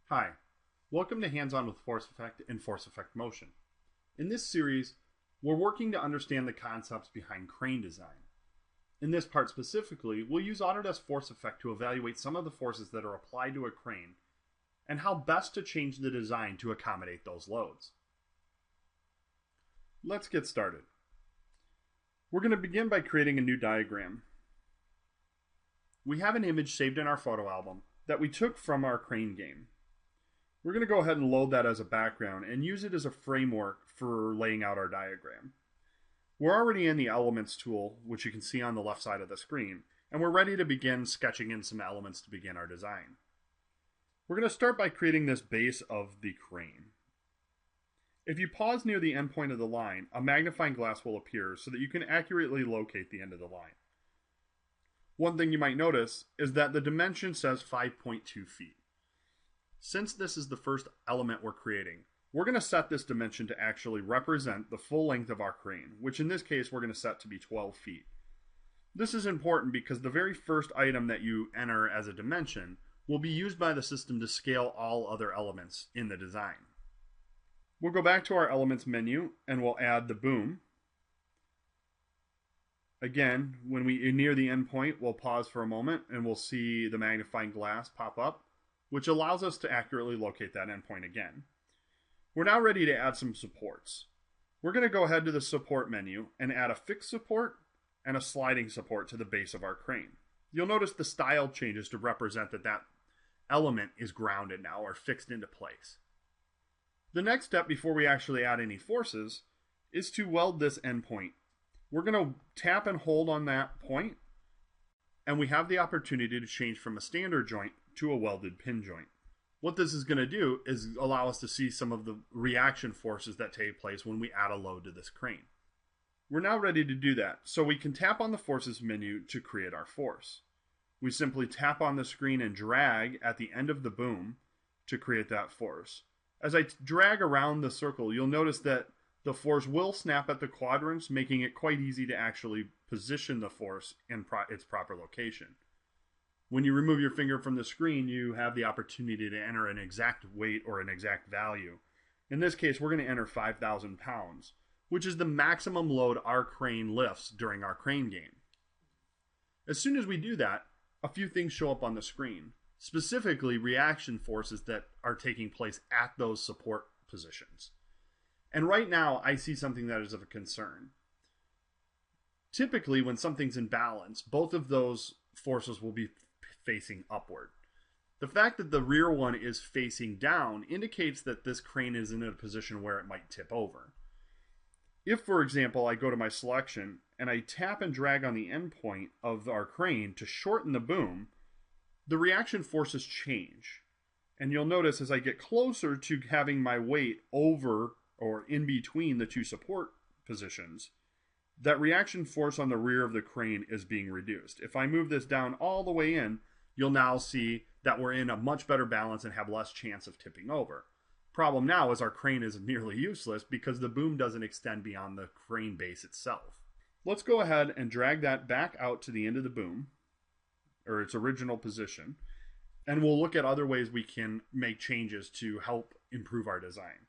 Hi, welcome to Hands-On with Force Effect and Force Effect Motion. In this series, we're working to understand the concepts behind crane design. In this part specifically, we'll use Autodesk Force Effect to evaluate some of the forces that are applied to a crane and how best to change the design to accommodate those loads. Let's get started. We're going to begin by creating a new diagram. We have an image saved in our photo album that we took from our crane game. We're going to go ahead and load that as a background and use it as a framework for laying out our diagram. We're already in the Elements tool, which you can see on the left side of the screen, and we're ready to begin sketching in some elements to begin our design. We're going to start by creating this base of the crane. If you pause near the end point of the line, a magnifying glass will appear so that you can accurately locate the end of the line. One thing you might notice is that the dimension says 5.2 feet. Since this is the first element we're creating, we're going to set this dimension to actually represent the full length of our crane, which in this case we're going to set to be 12 feet. This is important because the very first item that you enter as a dimension will be used by the system to scale all other elements in the design. We'll go back to our Elements menu and we'll add the boom. Again, when we near the end point, we'll pause for a moment and we'll see the magnifying glass pop up, which allows us to accurately locate that endpoint again. We're now ready to add some supports. We're going to go ahead to the support menu and add a fixed support and a sliding support to the base of our crane. You'll notice the style changes to represent that element is grounded now or fixed into place. The next step before we actually add any forces is to weld this endpoint. We're going to tap and hold on that point, and we have the opportunity to change from a standard joint to a welded pin joint. What this is going to do is allow us to see some of the reaction forces that take place when we add a load to this crane. We're now ready to do that, so we can tap on the Forces menu to create our force. We simply tap on the screen and drag at the end of the boom to create that force. As I drag around the circle, you'll notice that the force will snap at the quadrants, making it quite easy to actually position the force in its proper location. When you remove your finger from the screen, you have the opportunity to enter an exact weight or an exact value. In this case, we're going to enter 5,000 pounds, which is the maximum load our crane lifts during our crane game. As soon as we do that, a few things show up on the screen, specifically reaction forces that are taking place at those support positions. And right now, I see something that is of a concern. Typically, when something's in balance, both of those forces will be facing upward. The fact that the rear one is facing down indicates that this crane is in a position where it might tip over. If, for example, I go to my selection and I tap and drag on the end point of our crane to shorten the boom, the reaction forces change. And you'll notice as I get closer to having my weight over or in between the two support positions, that reaction force on the rear of the crane is being reduced. If I move this down all the way in, you'll now see that we're in a much better balance and have less chance of tipping over. Problem now is our crane is nearly useless because the boom doesn't extend beyond the crane base itself. Let's go ahead and drag that back out to the end of the boom, or its original position, and we'll look at other ways we can make changes to help improve our design.